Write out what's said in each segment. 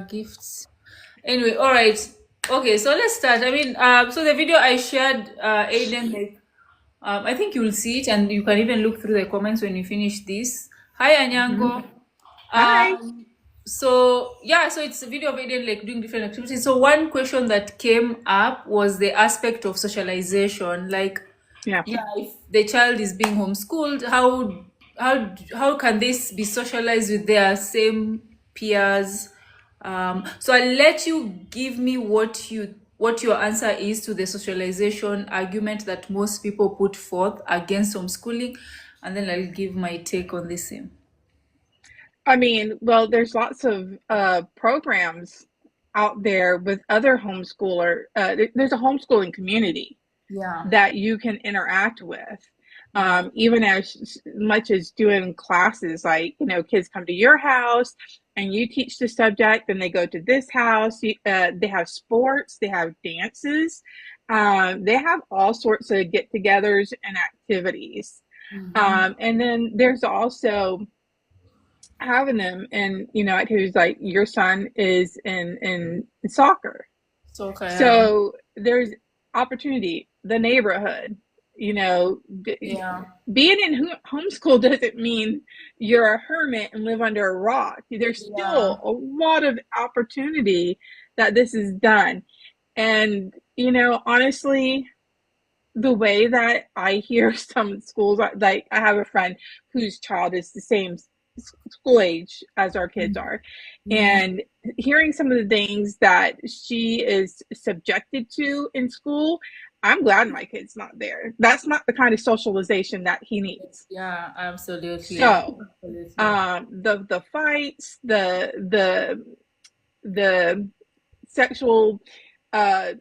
Gifts. Anyway, all right. Okay, so let's start. I mean, so the video I shared, Aiden, like, I think you'll see it, and you can even look through the comments when you finish this. Hi, Mhm. Anyango. Hi. So yeah, so it's a video of Aiden like doing different activities. So one question that came up was the aspect of socialization. Like, Yeah. yeah, if the child is being homeschooled, how can this be socialized with their same peers? So I'll let you give me what your answer is to the socialization argument that most people put forth against homeschooling, and then I'll give my take on the same. I mean, well, there's lots of programs out there with other homeschooler. There's a homeschooling community Yeah, that you can interact with. yeah, Even as much as doing classes, like, kids come to your house and you teach the subject, then they go to this house. They have sports, they have dances, they have all sorts of get togethers and activities. mm-hmm. And then there's also having them in, activities like your son is in soccer. So okay, So there's opportunity, the neighborhood, you know, yeah, being in homeschool doesn't mean you're a hermit and live under a rock. There's yeah, still a lot of opportunity that this is done. And, honestly, the way that I hear some schools, like I have a friend whose child is the same school age as our kids are, mm-hmm. and hearing some of the things that she is subjected to in school, I'm glad my kid's not there. That's not the kind of socialization that he needs. Yeah, absolutely, So, absolutely. the fights, the sexual uh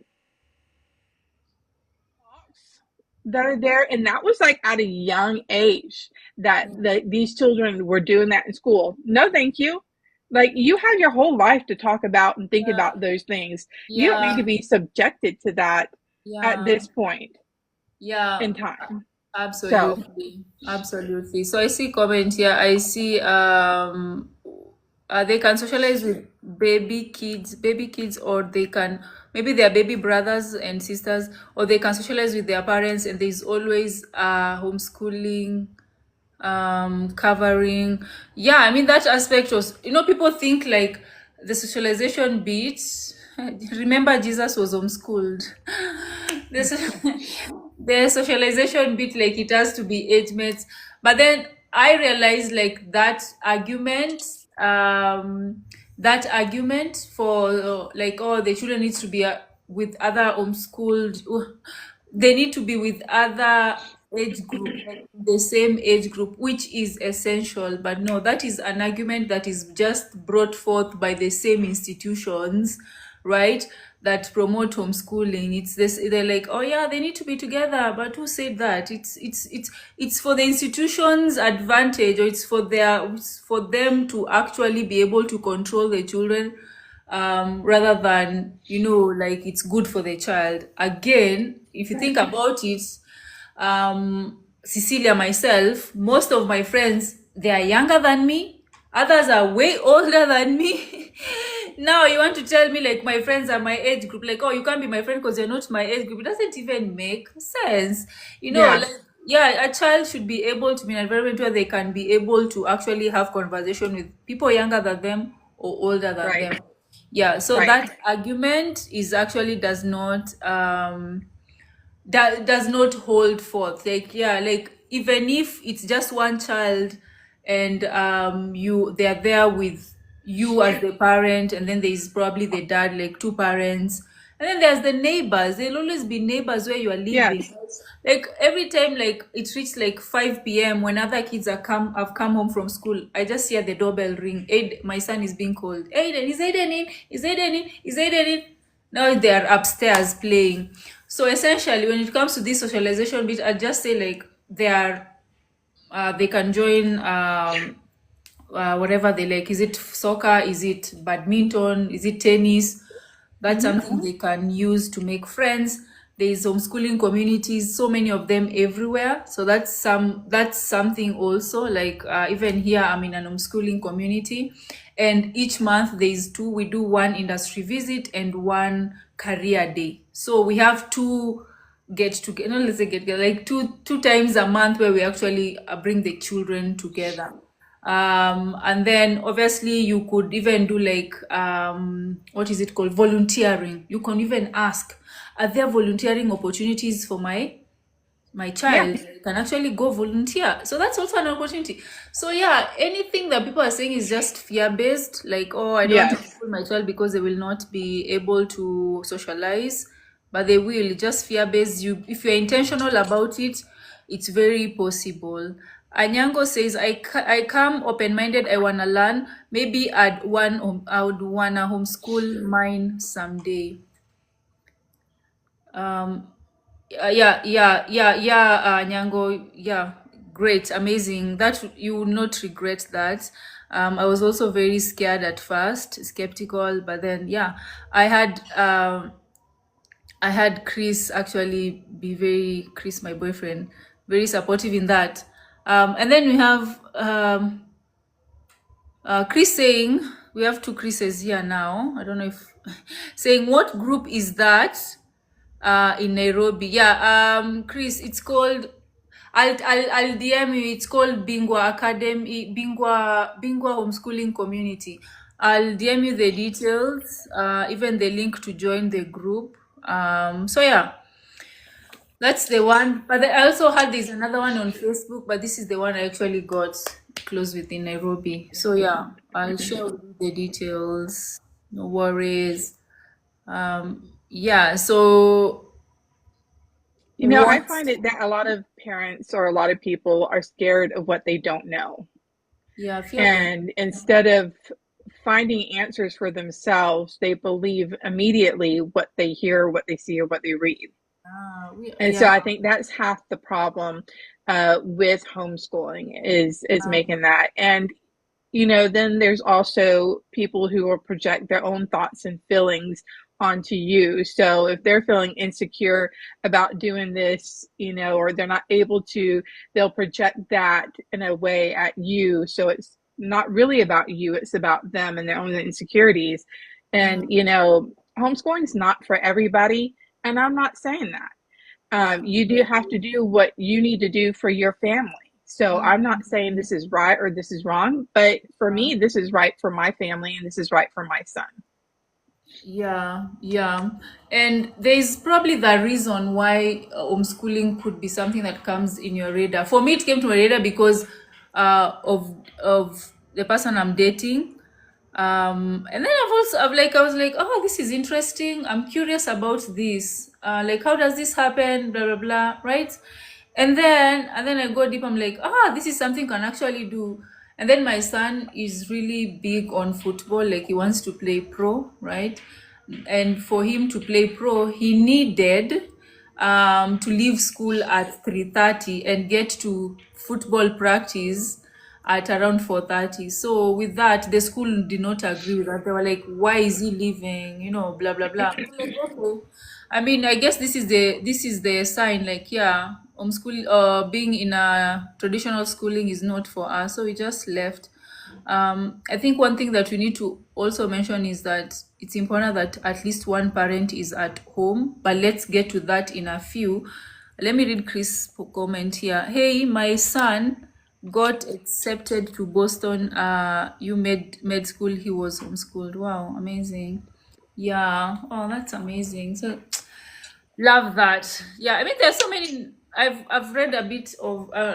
talks that are there, and that was like at a young age that these children were doing that in school. No, thank you. Like, you have your whole life to talk about and think Yeah, about those things. You don't need to yeah, be subjected to that at yeah, this point yeah. in time. So, Absolutely, absolutely. So I see comment here. I see they can socialize with baby kids, or they can maybe their baby brothers and sisters, or they can socialize with their parents, and there's always homeschooling covering. Yeah, I mean that aspect was, people think like the socialization bit. Remember, Jesus was homeschooled. This the socialization bit, like it has to be age mates, but then I realized like that argument for like, oh, the children needs to be with other homeschooled, they need to be with other age group, like the same age group, which is essential. But no, that is an argument that is just brought forth by the same institutions, right, that promote homeschooling. It's this, they're like, oh yeah, they need to be together, but who said that? It's for the institution's advantage, or it's for them to actually be able to control the children, rather than, like it's good for the child. Again, if you think about it, Cecilia, myself, most of my friends, they are younger than me. Others are way older than me. Now you want to tell me like my friends are my age group? Like, oh, you can't be my friend because you're not my age group. It doesn't even make sense. yeah, Like, yeah, a child should be able to be in an environment where they can be able to actually have conversation with people younger than them or older than right, them. Yeah, so right. that argument is actually does not hold forth. Like, yeah, like even if it's just one child, and they're there with you as the parent, and then there's probably the dad, like two parents, and then there's the neighbors. There'll always be neighbors where you are living. Yes, Like every time like it reached like 5 p.m. when other kids have come home from school, I just hear the doorbell ring. My son is being called. Aiden, is Aiden in? Is Aiden in? Is Aiden in? Now they are upstairs playing. So essentially, when it comes to this socialization bit, I just say like they can join whatever they like. Is it soccer? Is it badminton? Is it tennis? That's hmm something they can use to make friends. There is homeschooling communities, so many of them everywhere. So that's something also, like even here I'm in an homeschooling community, And each month there is two. We do one industry visit and one career day. So we have two get together, no, let's say get together, like two times a month where we actually bring the children together. And then obviously you could even do like what is it called, volunteering. You can even ask, are there volunteering opportunities for my Yeah. child can actually go volunteer. So that's also an opportunity. So yeah, anything that people are saying is just fear based, like, oh, I don't want to Yes. school my child because they will not be able to socialize, but they will. Just fear based. You, if you're intentional about it, it's very possible. Anyango says, I come open minded. I wanna learn. Maybe I would wanna homeschool mine someday. Um, Nyango, yeah, great, amazing. That you will not regret that. I was also very scared at first, skeptical, but then yeah, I had I had Chris actually be very Chris, my boyfriend, very supportive in that. And then we have Chris saying we have two Chris's here now. I don't know if saying what group is that? In Nairobi. Yeah, Chris, it's called I'll DM you. It's called Bingwa Academy, Bingwa Homeschooling Community. I'll DM you the details, even the link to join the group. So yeah, that's the one. But I also had there's another one on Facebook, but this is the one I actually got close with in Nairobi. So yeah, I'll share with you the details. No worries. Yeah, so I what? find it that a lot of parents or a lot of people are scared of what they don't know. Yeah, fear based. And instead of finding answers for themselves, they believe immediately what they hear, what they see, or what they read. And so Yeah, I think that's half the problem with homeschooling is making that. And then there's also people who will project their own thoughts and feelings onto you. So if they're feeling insecure about doing this, or they're not able to, they'll project that in a way at you. So it's not really about you, it's about them and their own insecurities. yeah, And, homeschooling is not for everybody. And I'm not saying that. yeah. You do have to do what you need to do for your family. So I'm not saying this is right or this is wrong, but for me, this is right for my family and this is right for my son. Yeah, yeah. And there's probably the reason why homeschooling could be something that comes in your radar. For me, it came to my radar because of the person I'm dating. And then I was like, oh, this is interesting. I'm curious about this. Like, how does this happen? Blah blah blah, right? And then I go deep. I'm like, this is something I can actually do. And then my son is really big on football. Like he wants to play pro, right? And for him to play pro, he needed to leave school at 3:30 and get to football practice at around 4:30. So with that, the school did not agree with that. They were like, "Why is he leaving? Blah blah blah." I'm like, okay. I mean, I guess this is the sign. Like, yeah, homeschool, being in a traditional schooling is not for us. So we just left. I think one thing that we need to also mention is that it's important that at least one parent is at home, but let's get to that in a few. Let me read Chris' comment here. Hey, my son got accepted to Boston you med school. He was homeschooled. Wow, amazing. Yeah. Oh, that's amazing. So love that. Yeah, I mean, there's so many. I've read a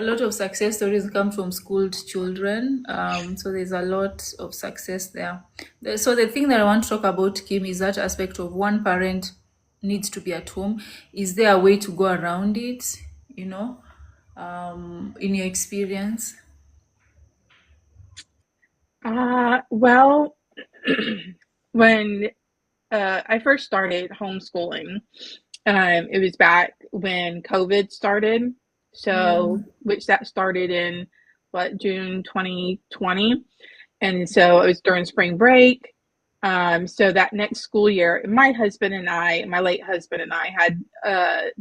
lot of success stories come from schooled children. So there's a lot of success there. So the thing that I want to talk about, Kim, is that aspect of one parent needs to be at home. Is there a way to go around it? In your experience? Well, when I first started homeschooling, it was back when COVID started. Yeah. So, which that started in June 2020. And so it was during spring break. So that next school year, my late husband and I had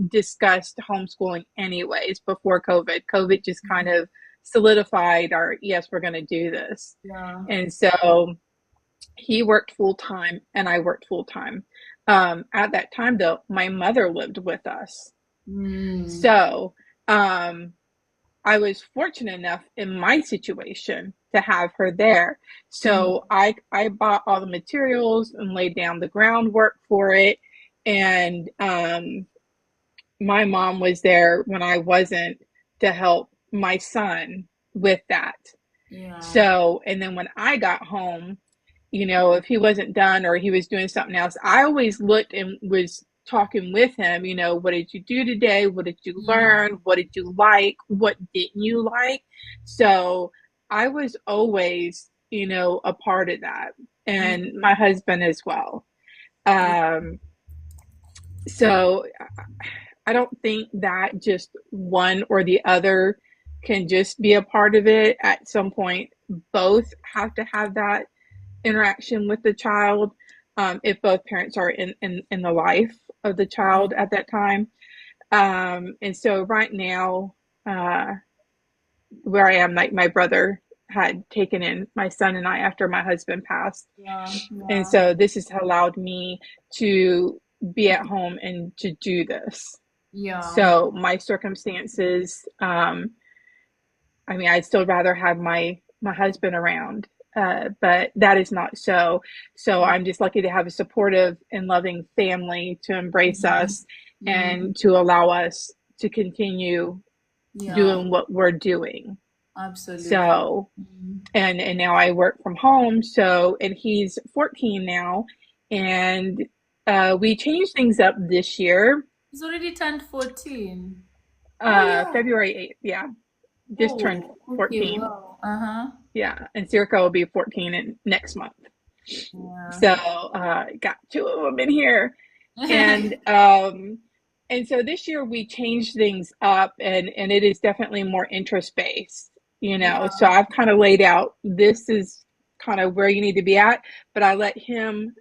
discussed homeschooling anyways before COVID. COVID just kind of solidified our, yes, we're going to do this. Yeah. And so He worked full time and I worked full time. At that time, though, my mother lived with us. Mm. So um, I was fortunate enough in my situation to have her there. Mm. So I bought all the materials and laid down the groundwork for it. And my mom was there when I wasn't to help my son with that. Yeah. So, and then when I got home, if he wasn't done or he was doing something else, I always looked and was talking with him, what did you do today? What did you Mm. learn? What did you like? What didn't you like? So I was always, a part of that. Mm. And my husband as well. Yeah. Um, so I don't think that just one or the other can just be a part of it. At some point, both have to have that interaction with the child, if both parents are in the life of the child at that time. And so right now, uh, where I am, like my brother had taken in my son and I after my husband passed. Yeah. And Yeah. so this has allowed me to be at home and to do this. Yeah. So my circumstances, I mean, I'd still rather have my husband around, but that is not so. So I'm just lucky to have a supportive and loving family to embrace Mm. us Mm. and to allow us to continue Yeah. doing what we're doing. Absolutely. So, Mm. and now I work from home. So, and he's 14 now, and we changed things up this year, He's already turned 14. Oh, yeah. February 8th. Yeah, just turned Oh, okay. 14. Wow. Uh-huh. Yeah, and Circa will be 14 in next month. Yeah. So got two of them in here, and so this year we changed things up, and it is definitely more interest based. So Yeah. I've kind of laid out this is kind of where you need to be at, but I let him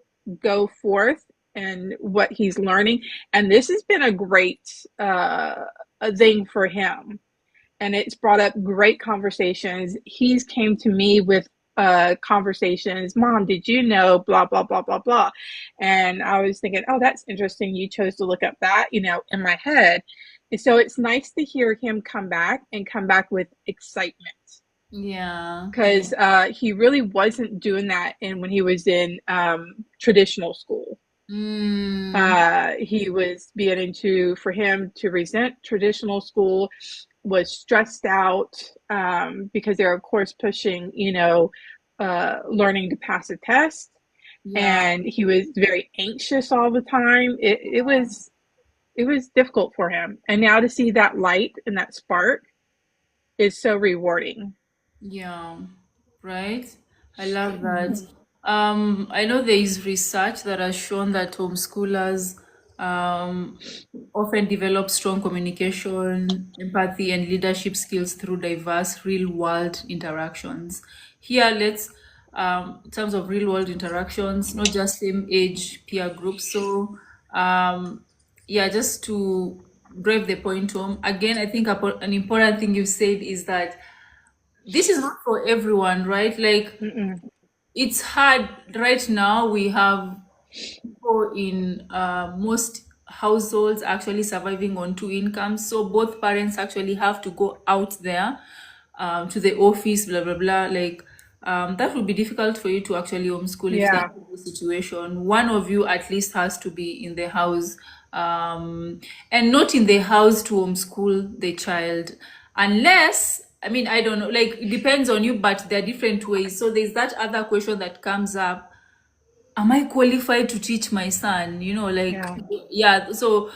go forth and what he's learning, and this has been a great a thing for him, and it's brought up great conversations. He's came to me with conversations. Mom, did you know? Blah blah blah blah blah. And I was thinking, oh, that's interesting. You chose to look up that, in my head. And so it's nice to hear him come back and come back with excitement Yeah. Yeah. because he really wasn't doing that in when he was in traditional school. Mm. He was beginning to, for him to resent traditional school, was stressed out because they're, of course, pushing, learning to pass a test. Yeah. And he was very anxious all the time. It was difficult for him. And now to see that light and that spark is so rewarding. Yeah, right. I love that. Mhm. I know there is research that has shown that homeschoolers um, often develop strong communication, empathy, and leadership skills through diverse real-world interactions. Here, let's in terms of real-world interactions, not just same age peer groups. So, yeah, just to drive the point home again, I think an important thing you said is that this is not for everyone, right? Like Mm-mm. it's hard right now. We have people in most households actually surviving on two incomes. So both parents actually have to go out there to the office, blah, blah, blah. Like that would be difficult for you to actually homeschool if that's Yeah. the situation. One of you at least has to be in the house and not in the house to homeschool the child. Unless, I mean, I don't know, like it depends on you, but there are different ways. So there's that other question that comes up, am I qualified to teach my son? Like, Yeah. yeah. So,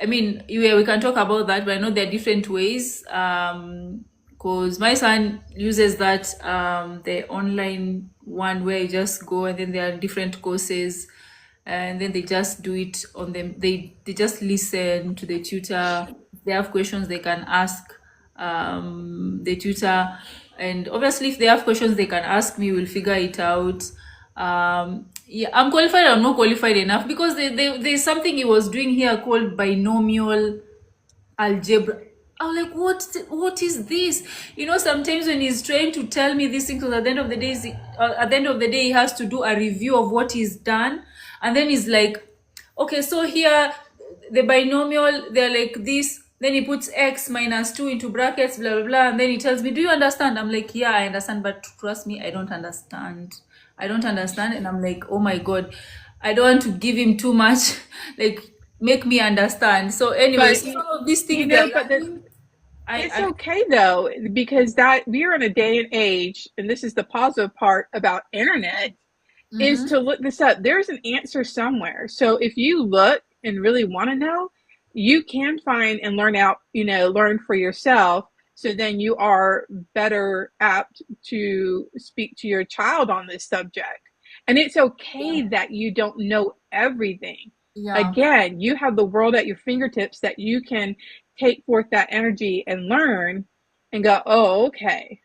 I mean, yeah, we can talk about that, but I know there are different ways. Because my son uses that the online one where you just go and then there are different courses, and then they just do it on them. They just listen to the tutor. If they have questions, they can ask the tutor, and obviously, if they have questions, they can ask me. We'll figure it out. Yeah, I'm qualified. I'm not qualified enough because there's something he was doing here called binomial algebra. I'm like, what is this? Sometimes when he's trying to tell me these things, 'cause at the end of the day, at the end of the day, he has to do a review of what he's done, and then he's like, okay, so here the binomial, they're like this. Then he puts x minus 2 into brackets, blah blah blah, and then he tells me, "Do you understand?" I'm like, "Yeah, I understand, but trust me, I don't understand. I don't understand." And I'm like, "Oh my god, I don't want to give him too much, like make me understand." So, But anyways, some of these things they're but learning. it's I okay though, because that we are in a day and age, and this is the positive part about internet, is mm-hmm. to look this up. There's an answer somewhere. So if you look and really want to know, you can find and learn out, learn for yourself. So then you are better apt to speak to your child on this subject. And it's Yeah, okay that you don't know everything. yeah. Again, you have the world at your fingertips that you can take forth that energy and learn and go, oh, okay.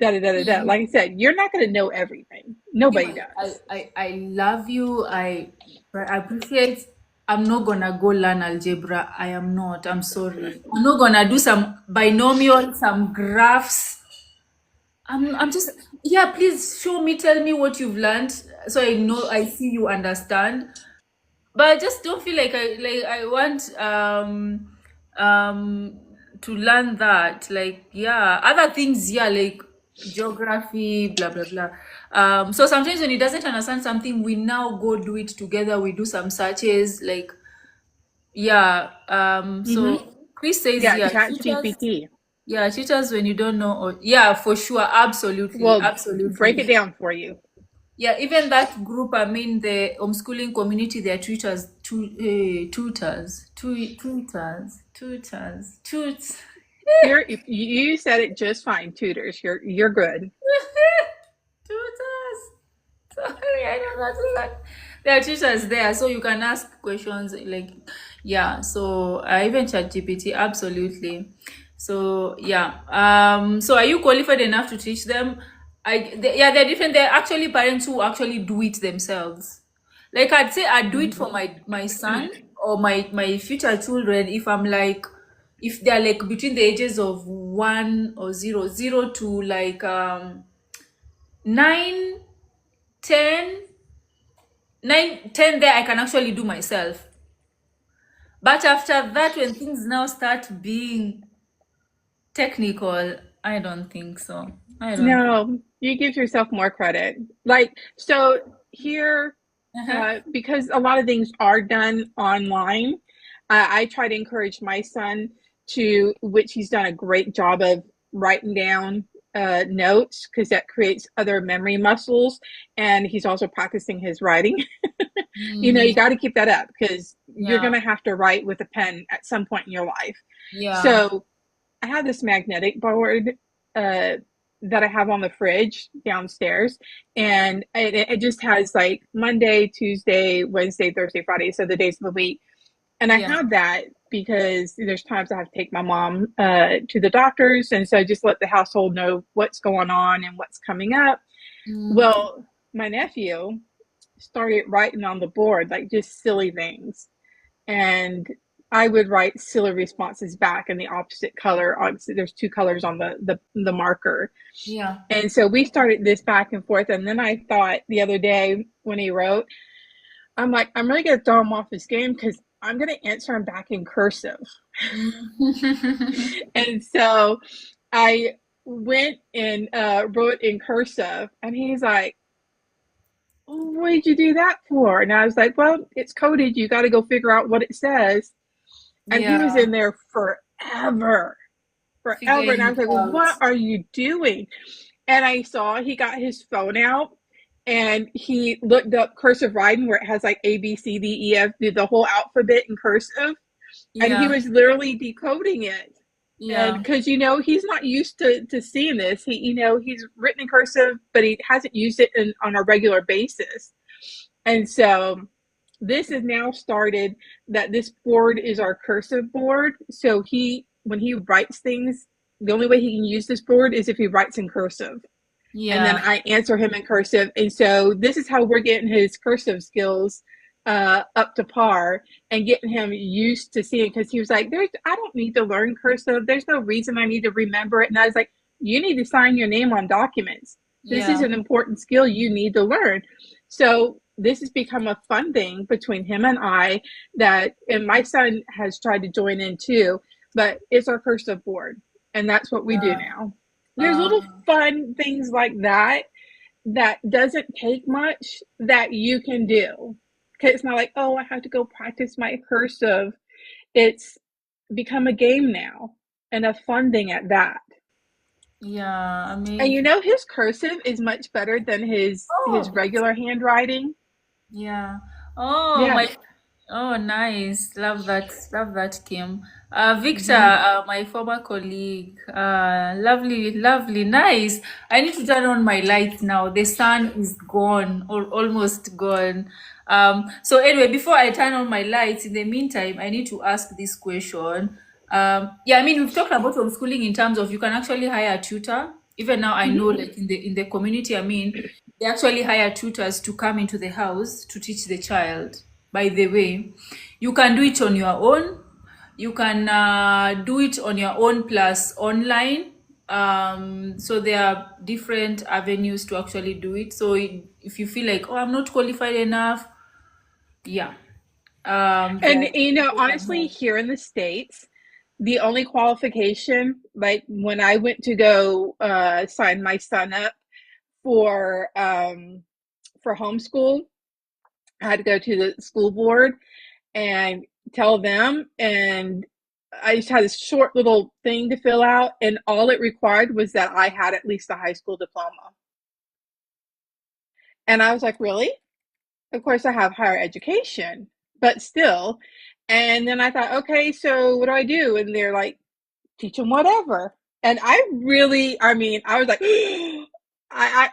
Da da da da da. Mm. Like I said, you're not going to know everything. Nobody Kimberly, does. I love you. I appreciate. I'm not gonna go learn algebra. I am not. I'm sorry. I'm not gonna do some binomial, some graphs. I'm just, yeah, please show me, tell me what you've learned so I know, I see you understand. But I just don't feel like I want um to learn that. Like, yeah, other things, yeah, like geography, blah blah blah. So sometimes when he doesn't understand something, we now go do it together. We do some searches, like, yeah. Mm-hmm. So Chris says, Yeah, yeah, chat tutors, GPT. yeah, tutors when you don't know, or yeah, for sure, absolutely, Well, break it absolutely. down for you. Yeah, even that group, I mean, the homeschooling community, they're tutors. If you said it just fine, tutors. You're good. Tutors. Sorry, I don't know how to say. There are teachers there, so you can ask questions like, yeah. So I even chat GPT, absolutely. So yeah. So are you qualified enough to teach them? Yeah, they're different. They're actually parents who actually do it themselves. Like I'd say, I'd do it for my son or my future children if I'm like, if they're like between the ages of 1 or 0 to like 9, 10, 9, 10, there I can actually do myself. But after that, when things now start being technical, I don't think so. I don't think. No, you give yourself more credit. Like, so here, Uh-huh. because a lot of things are done online, I try to encourage my son to, which he's done a great job of writing down notes because that creates other memory muscles. And he's also practicing his writing. You Mm, got to keep that up because you're going yeah, to have to write with a pen at some point in your life. yeah, So I have this magnetic board uh, that I have on the fridge downstairs, and it just has like Monday, Tuesday, Wednesday, Thursday, Friday, so the days of the week. And I yeah. have that because there's times I have to take my mom to the doctors, and so I just let the household know what's going on and what's coming up. Mm, Well, my nephew started writing on the board like just silly things, and I would write silly responses back in the opposite color. Obviously, there's two colors on the marker, yeah. and so we started this back and forth. And then I thought the other day when he wrote, I'm like, I'm really gonna throw him off his game because I'm gonna answer him back in cursive. Mm. And so I went and wrote in cursive, and he's like, what did you do that for? And I was like, well, it's coded. You got to go figure out what it says. And he was Yeah, in there forever, forever. And figuring I it was like, out. what are you doing? And I saw he got his phone out and he looked up cursive writing where it has like A, B, C, D, E, F, the whole alphabet in cursive. And he Yeah, was literally decoding it. And yeah, because, he's not used to seeing this, he's written in cursive, but he hasn't used it on a regular basis. And so this has now started that this board is our cursive board. So when he writes things, the only way he can use this board is if he writes in cursive. And then yeah. I answer him in cursive. And so this is how we're getting his cursive skills up to par and getting him used to seeing, because he was like, "There's, I don't need to learn cursive. There's no reason I need to remember it." And I was like, "You need to sign your name on documents. This is Yeah. an important skill you need to learn." So this has become a fun thing between him and I, that, and my son has tried to join in too, but it's our cursive board, and that's what we do Yeah. now. There's little Uh, fun things like that that doesn't take much that you can do. Okay, it's not like, oh, I have to go practice my cursive. It's become a game now, and a fun thing at that. yeah. And Amazing. his cursive is much better than his Oh, regular handwriting. yeah. Oh Yeah. my. Oh, nice. Love that. Love that, Kim. Victor, Mm-hmm. my former colleague. Lovely, lovely, nice. I need to turn on my lights now. The sun is gone or almost gone. So anyway, before I turn on my lights, in the meantime, I need to ask this question. Yeah, I mean, we've talked about homeschooling in terms of you can actually hire a tutor. Even now, I know, Mm-hmm. like in the community, I mean, they actually hire tutors to come into the house to teach the child. By the way, you can do it on your own. You can do it on your own plus online. So there are different avenues to actually do it. So if you feel like, oh, I'm not qualified enough, yeah, And go honestly, ahead. here in the States, the only qualification, like when I went to go sign my son up for homeschool, I had to go to the school board and tell them, and I just had a short little thing to fill out, and all it required was that I had at least a high school diploma. And I was like, really? Of course, I have higher education, but still. And then I thought, okay, so what do I do? And they're like, teach them whatever. And I mean, I was like, I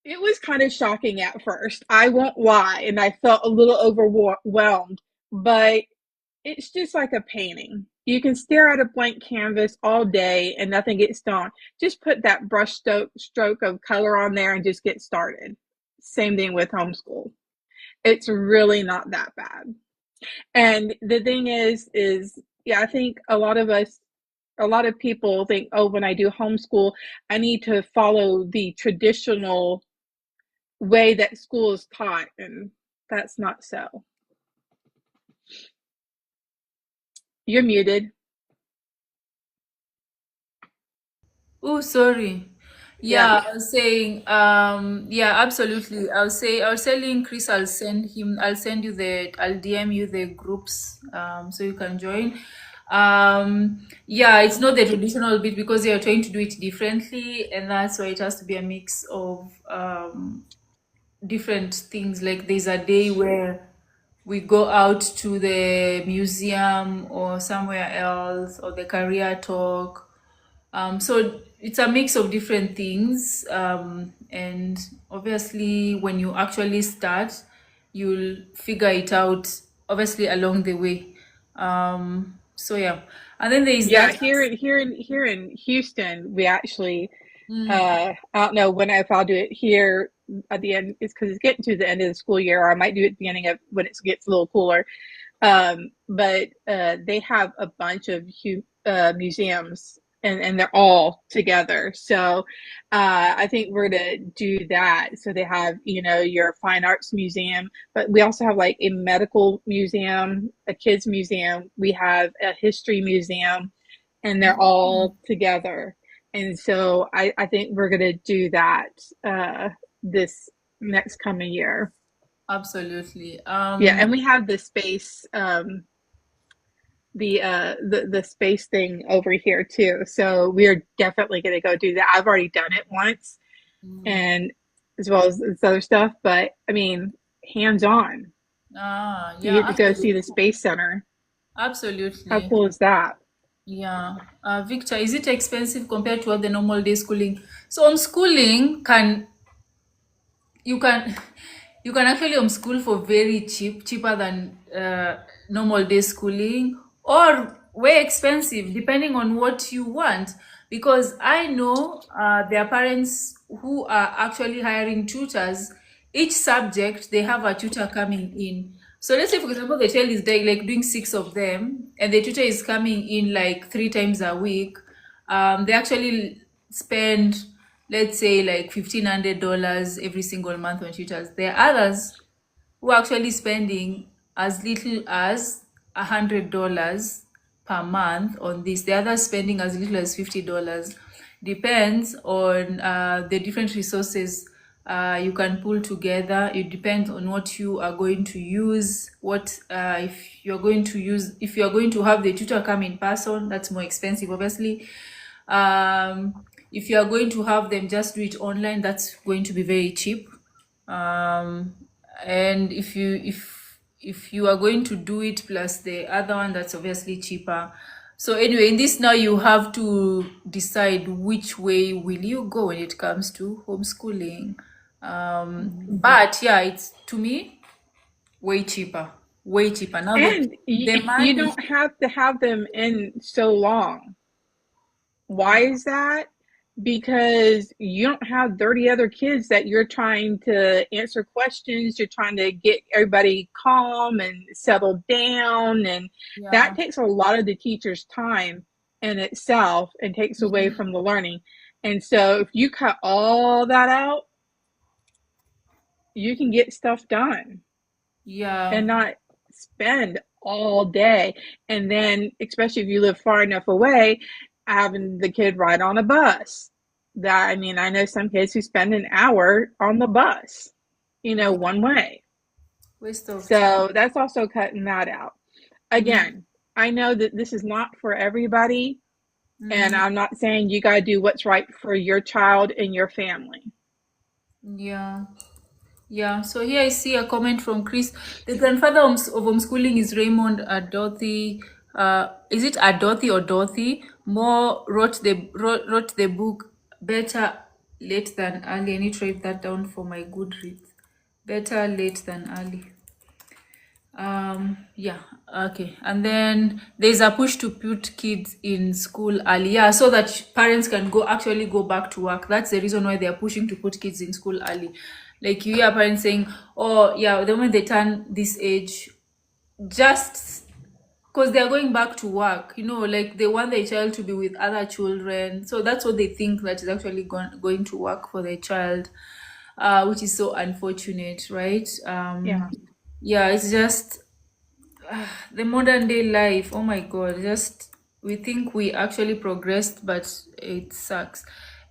it was kind of shocking at first. I won't lie, and I felt a little overwhelmed, but it's just like a painting. You can stare at a blank canvas all day and nothing gets done. Just put that brush stroke of color on there and just get started. Same thing with homeschool. It's really not that bad. And the thing is, yeah, I think a lot of people think, oh, when I do homeschool, I need to follow the traditional way that school is taught. And that's not so. You're muted. Oh, sorry. Yeah. Yeah, I was saying, yeah, absolutely. I was telling Chris, I'll send you I'll DM you the groups, so you can join. Yeah, it's not the traditional bit because they are trying to do it differently, and that's why it has to be a mix of, different things. Like there's a day where we go out to the museum or somewhere else or the career talk. So it's a mix of different things. And obviously, when you actually start, you'll figure it out, obviously, along the way. So, yeah. And then there is Yeah, that. here in Houston, we actually Mm, I don't know when, if I'll do it here at the end. It's because it's getting to the end of the school year, or I might do it at the beginning of when it gets a little cooler. But they have a bunch of museums, and they're all together. So I think we're to do that. So they have, your fine arts museum, but we also have like a medical museum, a kids museum. We have a history museum, and they're mm, all together. And so I think we're going to do that this next coming year. absolutely. Yeah, and we have the space, the space thing over here too. So we are definitely going to go do that. I've already done it once, Mm, and as well as this other stuff. But I mean, hands on, you yeah, get to go see the absolutely. space center. How Absolutely. cool is that? Yeah. Victor, is it expensive compared to other normal day schooling? So homeschooling you can you can actually homeschool for very cheap, cheaper than normal day schooling, or way expensive depending on what you want. Because I know there are parents who are actually hiring tutors each subject they have a tutor coming in. So let's say, for example, the child is like doing six of them, and the tutor is coming in like three times a week. They actually spend, let's say, like $1,500 every single month on tutors. There are others who are actually spending as little as $100 per month on this. The others spending as little as $50. Depends on the different resources you can pull together. It depends on what you are going to use. What if you're going to have the tutor come in person, that's more expensive, obviously. If you are going to have them just do it online, that's going to be very cheap. um and if you are going to do it plus the other one, that's obviously cheaper. So anyway, in this now you have to decide which way will you go when it comes to homeschooling. But yeah, it's, to me, way cheaper now. And The you money. don't have to have them in so long. Why is that? Because you don't have 30 other kids that you're trying to answer questions. You're trying to get everybody calm and settled down. And that Yeah. takes a lot of the teacher's time in itself and takes away Mhm. from the learning. And so if you cut all that out, you can get stuff done Yeah. and not spend all day. And then, especially if you live far enough away, having the kid ride on a bus. That, I mean, I know some kids who spend an hour on the bus, one way. Waste of time. So that's also cutting that out. Yeah. Again, I know that this is not for everybody, and Mm, I'm not saying you got to do what's right for your child and your family. yeah. Yeah, so here I see a comment from Chris. The grandfather of homeschooling is Raymond Dorothy. Is it Dorothy or Dorothy? Moore wrote the book Better Late Than Early. I need to write that down for my Goodreads. Better late than early. Yeah, okay. And then there's a push to put kids in school early, yeah, so that parents can go back to work. That's the reason why they are pushing to put kids in school early. Like, you hear parents saying, oh yeah, the moment they turn this age, just because they are going back to work, like they want their child to be with other children. So that's what they think that is actually going to work for their child, which is so unfortunate, right? Yeah. Yeah, it's just the modern day life. Oh my god, just we think we actually progressed, but it sucks.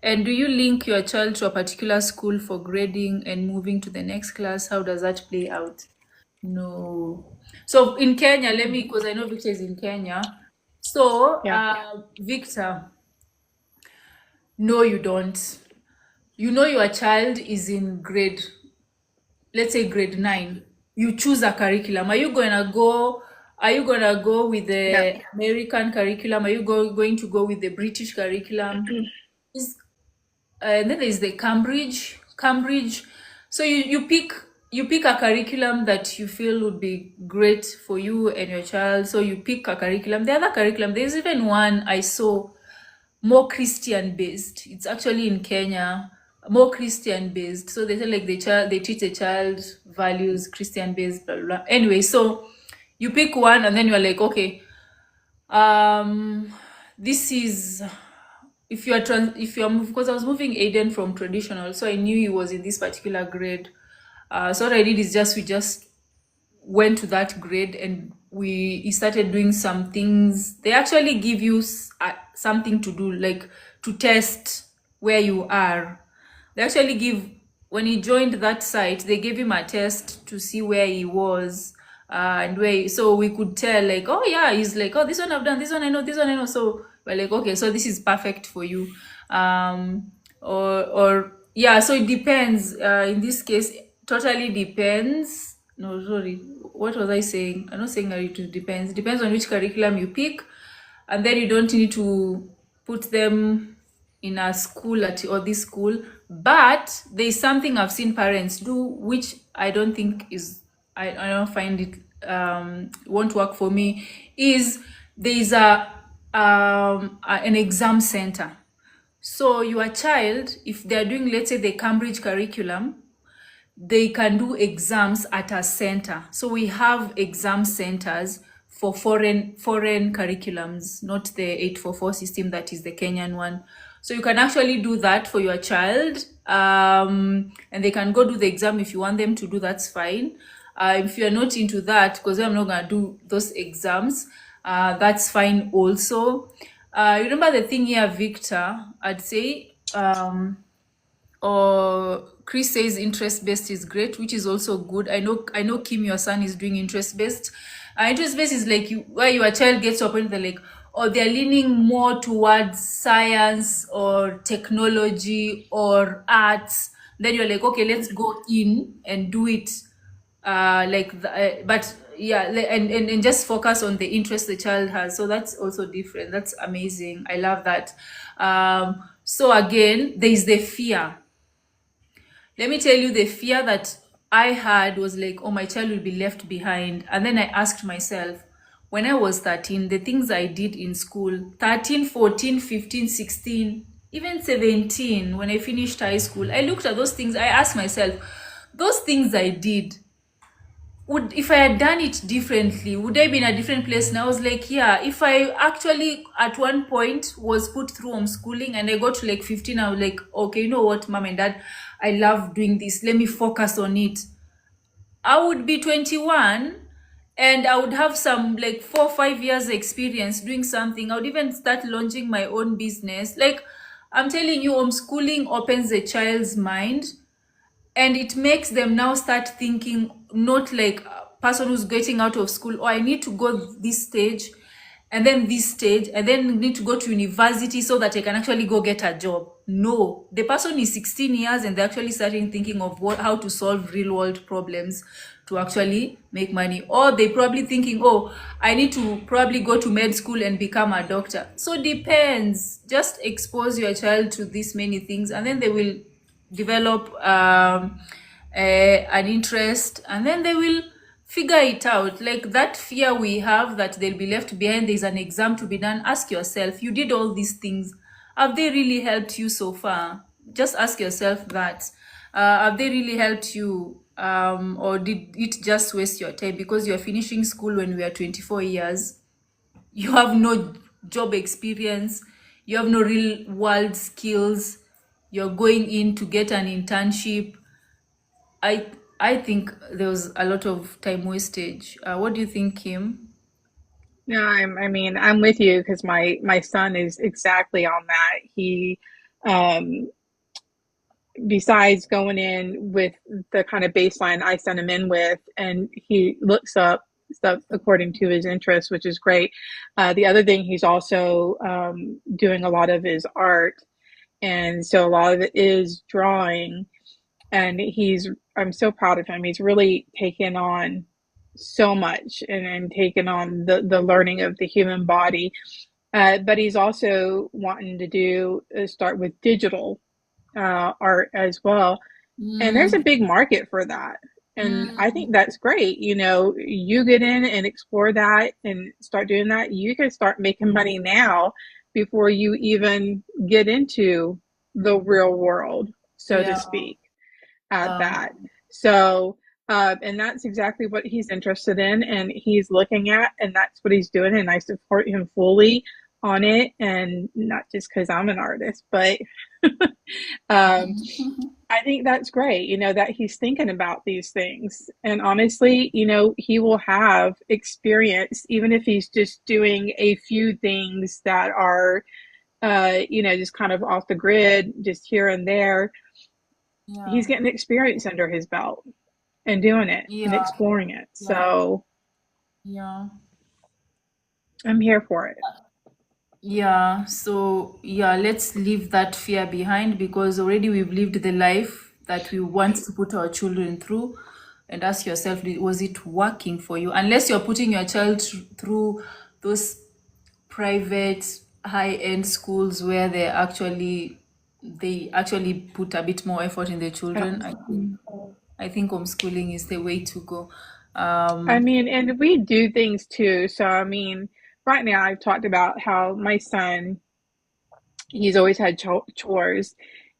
And do you link your child to a particular school for grading and moving to the next class? How does that play out? No. So in Kenya, let me, because I know Victor is in Kenya. So Yeah. Victor, no, you don't. You know your child is in grade, let's say grade 9. You choose a curriculum. Are you gonna go with Yep. the American curriculum? Are you going to go with the British curriculum? Is And then there's the Cambridge. So you pick a curriculum that you feel would be great for you and your child. So you pick a curriculum. The other curriculum, there's even one I saw, more Christian based. It's actually in Kenya, more Christian based. So they say like they teach the child values, Christian based, blah, blah, blah. Anyway, so you pick one and then you're like, okay, um, this is, if you're because I was moving Aiden from traditional, so I knew he was in this particular grade. So what I did is we just went to that grade, and we he started doing some things. They actually give you something to do, like to test where you are. They actually give, when he joined that site, they gave him a test to see where he was, and so we could tell, like, oh yeah, he's like, oh, this one I've done, this one I know, this one I know. So we're like, okay, so this is perfect for you. Or yeah, so it depends. In this case, totally depends. No, sorry, what was I saying? I'm not saying that it depends. It depends on which curriculum you pick, and then you don't need to put them in a school or this school. But there's something I've seen parents do, which I don't think is, I don't find it, won't work for me. Is there's an exam center. So your child, if they're doing, let's say, the Cambridge curriculum, they can do exams at a center. So we have exam centers for foreign curriculums, not the 844 system that is the Kenyan one. So you can actually do that for your child, and they can go do the exam if you want them to do. That's fine. If you're not into that, because I'm not gonna do those exams, that's fine also. Remember the thing here, Victor? I'd say or Chris says interest based is great, which is also good. I know Kim, your son is doing interest based. Interest based is like where your child gets to a point they're like, or they're leaning more towards science or technology or arts. Then you're like, okay, let's go in and do it. But yeah, and just focus on the interest the child has. So that's also different. That's amazing. I love that. So again, there is the fear. Let me tell you, the fear that I had was like, oh, my child will be left behind. And then I asked myself, when I was 13, the things I did in school, 13, 14, 15, 16, even 17, when I finished high school, I looked at those things. I asked myself, those things I did, would, if I had done it differently, would I be in a different place? And I was like, yeah, if I actually at one point was put through homeschooling and I got to like 15, I was like, okay, you know what, mom and dad, I love doing this. Let me focus on it. I would be 21 and I would have some like 4 or 5 years experience doing something. I would even start launching my own business. Like, I'm telling you, homeschooling opens a child's mind and it makes them now start thinking not like a person who's getting out of school, oh, I need to go this stage and then this stage and then need to go to university so that I can actually go get a job. No, the person is 16 years and they're actually starting thinking of how to solve real world problems to actually make money, or they probably thinking, oh, I need to probably go to med school and become a doctor. So depends. Just expose your child to these many things and then they will develop an interest, and then they will figure it out. Like that fear we have that they'll be left behind, there's an exam to be done. Ask yourself, you did all these things, have they really helped you so far? Just ask yourself that. Have they really helped you, or did it just waste your time because you're finishing school when we are 24 years, you have no job experience, you have no real world skills, you're going in to get an internship. I i think there was a lot of time wastage. What do you think, Kim? No, I mean, I'm with you because my son is exactly on that. He, um, besides going in with the kind of baseline I sent him in with, and he looks up stuff according to his interests, which is great. The other thing he's also doing a lot of is art, and so a lot of it is drawing. And I'm so proud of him. He's really taken on so much and taken on the learning of the human body. But he's also wanting to do start with digital art as well. And there's a Mm, big market for that. And I mm, think that's great. You know, you get in and explore that and start doing that. You can start making money now before you even get into the real world, so to yeah, speak, at yeah, that. So, and that's exactly what he's interested in and he's looking at, and that's what he's doing. And I support him fully on it. And not just because I'm an artist, but um, I think that's great, you know, that he's thinking about these things. And honestly, you know, he will have experience, even if he's just doing a few things that are, you know, just kind of off the grid, just here and there. yeah, He's getting experience under his belt and doing it and yeah, exploring it. yeah, So yeah. I'm here for it. Yeah, so yeah, let's leave that fear behind because already we've lived the life that we want to put our children through. And ask yourself, was it working for you? Unless you're putting your child through those private high-end schools where they actually put a bit more effort in the children. I think homeschooling is the way to go. I Um, mean, and we do things too. So, I mean, right now I've talked about how my son, he's always had chores.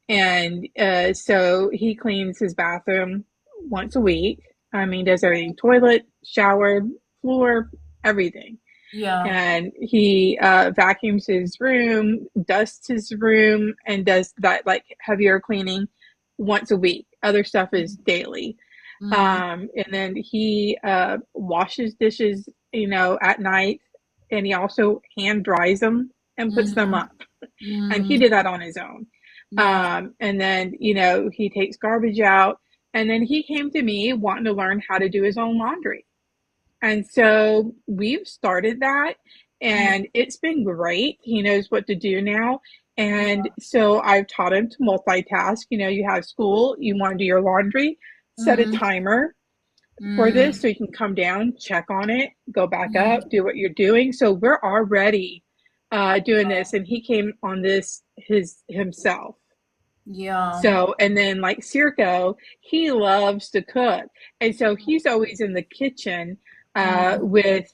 And so he cleans his bathroom once a week. I mean, does everything, toilet, shower, floor, everything. Yeah. And he vacuums his room, dusts his room, and does that like heavier cleaning once a week. Other stuff is daily. Mm, And then he washes dishes, at night, and he also hand dries them and puts them mm, up. And he mm, did that on his own. yeah. And then, he takes garbage out. And then he came to me wanting to learn how to do his own laundry. And so we've started that, Mm, and it's been great. He knows what to do now. And yeah. so I've taught him to multitask. You have school, you want to do your laundry, set a Mm, timer for this mm, so you can come down, check on it, go back up, mm, do what you're doing. So we're already doing yeah. this, and he came on this his himself. Yeah. So, and then like Circo, he loves to cook. And so he's always in the kitchen Mm, with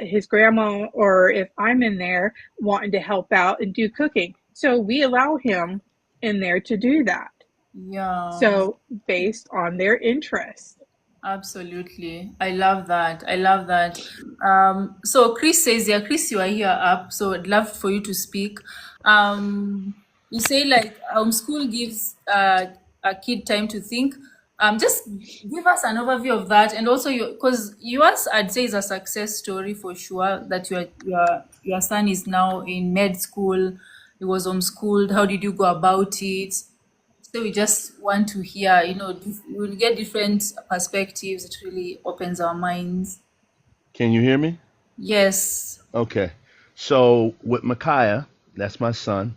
his grandma, or if I'm in there wanting to help out and do cooking. So we allow him in there to do that. yeah. So, based on their interest. Absolutely. I love that. I love that. So Chris says, yeah, Chris, you are here up. So I'd love for you to speak. You say like school gives a kid time to think. Just give us an overview of that, and also because yours, I'd say, is a success story for sure. That your son is now in med school. He was homeschooled. How did you go about it? So we just want to hear, we'll get different perspectives. It really opens our minds. Can you hear me? Yes. Okay. So with Micaiah, that's my son.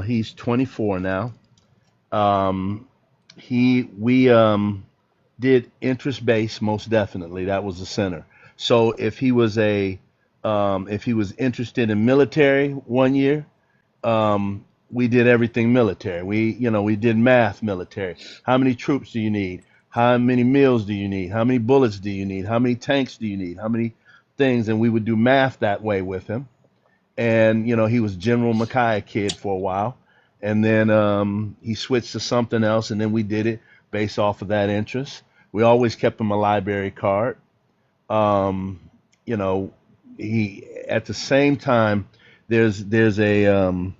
He's 24 now. Um, we did interest based most definitely. That was the center. So if he was interested in military one year, we did everything military. We did math military. How many troops do you need? How many meals do you need? How many bullets do you need? How many tanks do you need? How many things? And we would do math that way with him. And he was General Micaiah kid for a while, and then he switched to something else, and then we did it based off of that interest. We always kept him a library card. Um, you know, he at the same time there's a and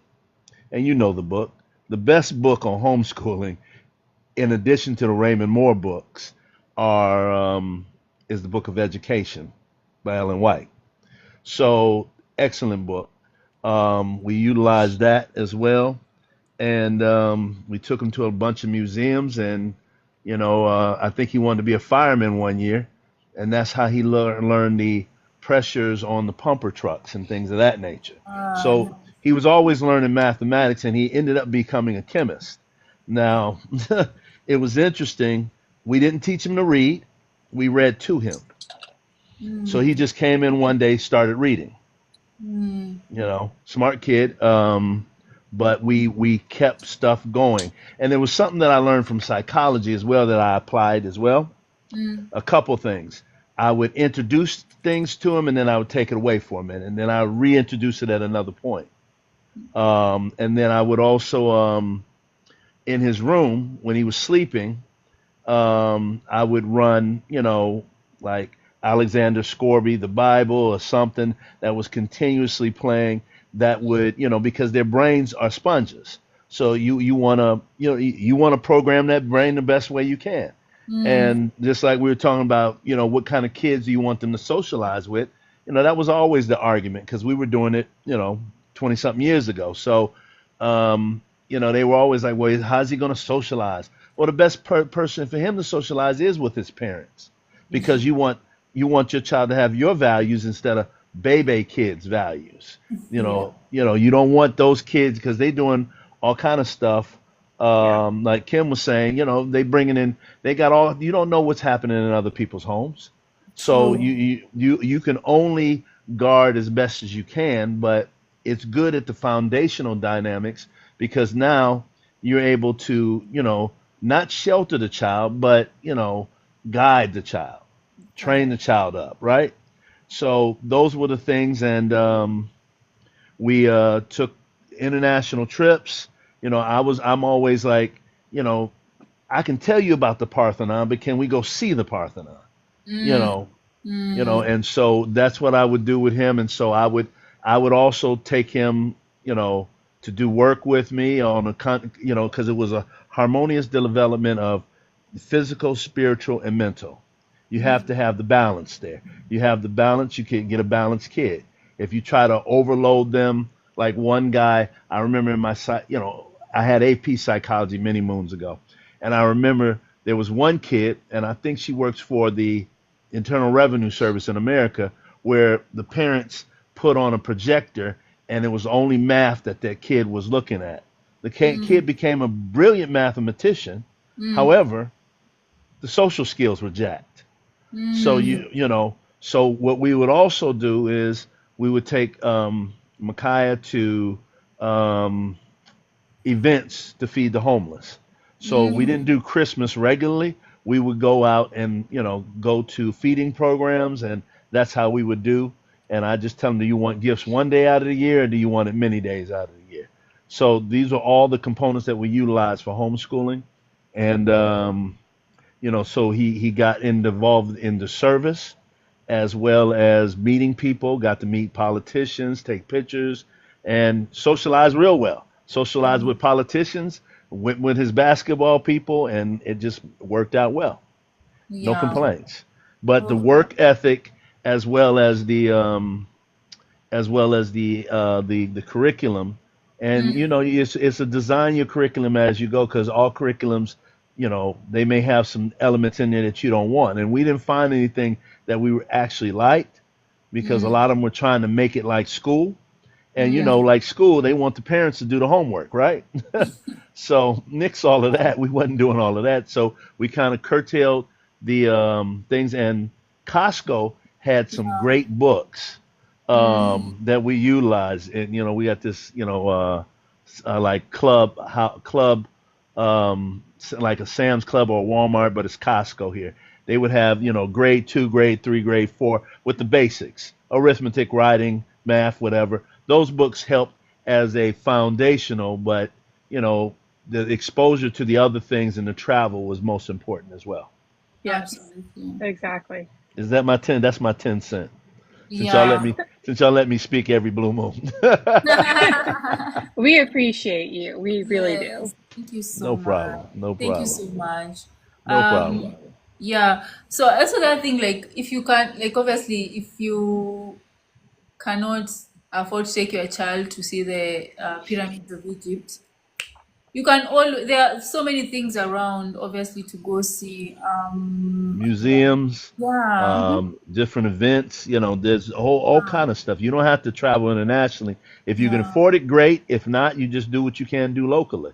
the book, the best book on homeschooling, in addition to the Raymond Moore books, are is the Book of Education by Ellen White. So excellent book. We utilized that as well, and we took him to a bunch of museums. And I think he wanted to be a fireman one year, and that's how he learned the pressures on the pumper trucks and things of that nature. Uh, So he was always learning mathematics, and he ended up becoming a chemist. Now, it was interesting. We didn't teach him to read. We read to him. So mm, he just came in one day, started reading. mm, Smart kid. But we kept stuff going, and there was something that I learned from psychology as well that I applied as well. mm, A couple things. I would introduce things to him, and then I would take it away for a minute, and then I would reintroduce it at another point. And then I would also, in his room when he was sleeping, I would run, like Alexander Scorby, the Bible, or something that was continuously playing. That would, because their brains are sponges. So you want to, you want to program that brain the best way you can. mm, And just like we were talking about, what kind of kids do you want them to socialize with? That was always the argument because we were doing it, 20 something years ago. So, they were always like, well, how's he going to socialize? Well, the best person for him to socialize is with his parents, because you want your child to have your values instead of baby kids' values. yeah. You don't want those kids because they doing all kind of stuff. Yeah. Like Kim was saying, they bringing in, they got all. You don't know what's happening in other people's homes, so True. you can only guard as best as you can. But it's good at the foundational dynamics, because now you're able to, not shelter the child, but guide the child, train Correct. the child up, right? So those were the things, and we took international trips. I'm always like, you know, I can tell you about the Parthenon, but can we go see the Parthenon? You Mm, know, mm, and so that's what I would do with him. And so I would also take him, to do work with me on because it was a harmonious development of physical, spiritual, and mental. You have mm, to have the balance there. You have the balance, you can get a balanced kid. If you try to overload them, like one guy, I remember in I had AP psychology many moons ago, and I remember there was one kid, and I think she works for the Internal Revenue Service in America, where the parents put on a projector, and it was only math that kid was looking at. The kid mm, became a brilliant mathematician. mm, However, the social skills were jacked. So mm, so what we would also do is we would take Micaiah to um, events to feed the homeless. So we mm. didn't do Christmas regularly. We would go out and go to feeding programs, and that's how we would do. And I just tell them, do you want gifts one day out of the year, or do you want it many days out of the year? So these are all the components that we utilize for homeschooling, and so he got involved in the service as well as meeting people, got to meet politicians, take pictures, and socialize real well. Socialize with politicians, went with his basketball people, and it just worked out well. No Yeah. complaints. But the Okay. work ethic, as well as the curriculum, and Mm, it's a design your curriculum as you go, because all curriculums, they may have some elements in there that you don't want, and we didn't find anything that we were actually liked, because a mm, lot of them were trying to make it like school, and mm. like school, they want the parents to do the homework, right? So nix all of that. We wasn't doing all of that, so we kind of curtailed the things. And Costco had some Yeah. great books Mm, that we utilized, and we got this, like club, like a Sam's Club or a Walmart, but it's Costco here. They would have, grade 2, grade 3, grade 4 with the basics, arithmetic, writing, math, whatever. Those books help as a foundational, but you know, the exposure to the other things and the travel was most important as well. Yes, absolutely. exactly. Is that my 10? That's my 10 cent. Since y'all let Yeah. me, since y'all let me speak every blue moon. We appreciate you. We really do. Yes. Thank you so No much. problem. No Thank you problem. so much. No problem. Yeah. So also that thing, like if you can, like obviously if you cannot afford to take your child to see the pyramids of Egypt, you can all there are so many things around obviously to go see. Museums, Yeah, Hmm. different events. There's all kind of stuff. You don't have to travel internationally. If you can yeah, afford it, great. If not, you just do what you can do locally.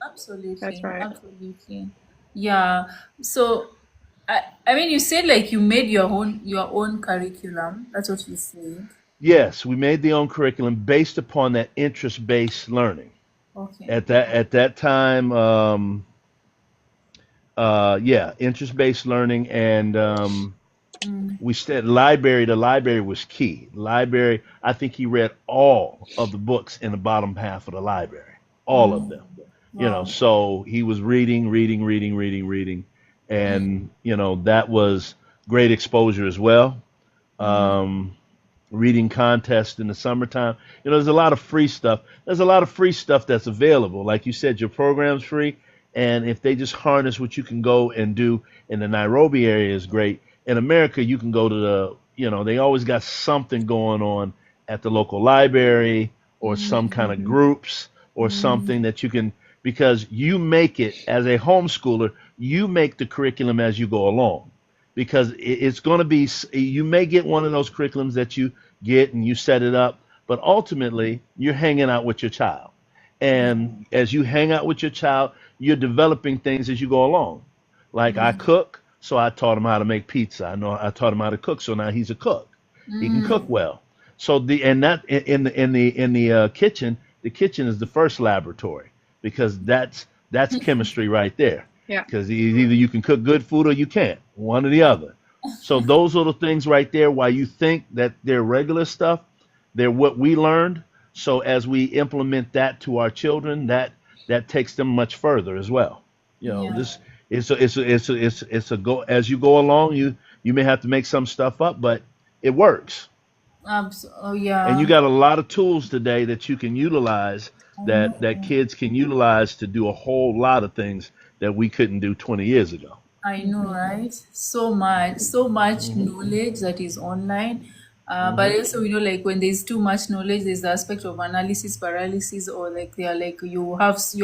That's absolutely, right. absolutely. Yeah. So I mean you said like you made your own curriculum. That's what you said. Yes, we made the own curriculum based upon that interest-based learning. Okay. At that time, yeah, interest-based learning, and Mm, we said library. The library was key. Library. I think he read all of the books in the bottom half of the library, all of mm, them. wow. So he was reading, reading, reading, reading, reading, Mm, and that was great exposure as well. mm, Um, Reading contest in the summertime. There's a lot of free stuff. There's a lot of free stuff that's available. Like you said, your program's free. And if they just harness what you can go and do in the Nairobi area is great. In America, you can go to they always got something going on at the local library, or some kind of Hmm. groups, or mm, something that you can, because you make it as a homeschooler, you make the curriculum as you go along, because it's going to be, you may get one of those curriculums that you get and you set it up, but ultimately you're hanging out with your child, yeah. and as you hang out with your child, you're developing things as you go along. Like I Mm, cook, so I taught him how to make pizza. I taught him how to cook, so now he's a cook. He can cook mm. well. So the and that in the kitchen, the kitchen is the first laboratory, because that's chemistry right there. Yeah. Because either you can cook good food or you can't, one or the other. So those little things right there, while you think that they're regular stuff, they're what we learned. So as we implement that to our children, that takes them much further as well. Yeah. This It's a go as you go along. You may have to make some stuff up, but it works. Oh And you yeah, got a lot of tools today that you can utilize I that know. kids can utilize to do a whole lot of things that we couldn't do 20 years ago. I know, Mhm. right? So much Hmm. knowledge that is online. But Hmm. also, like when there's too much knowledge, there's the aspect of analysis paralysis, or like they are like you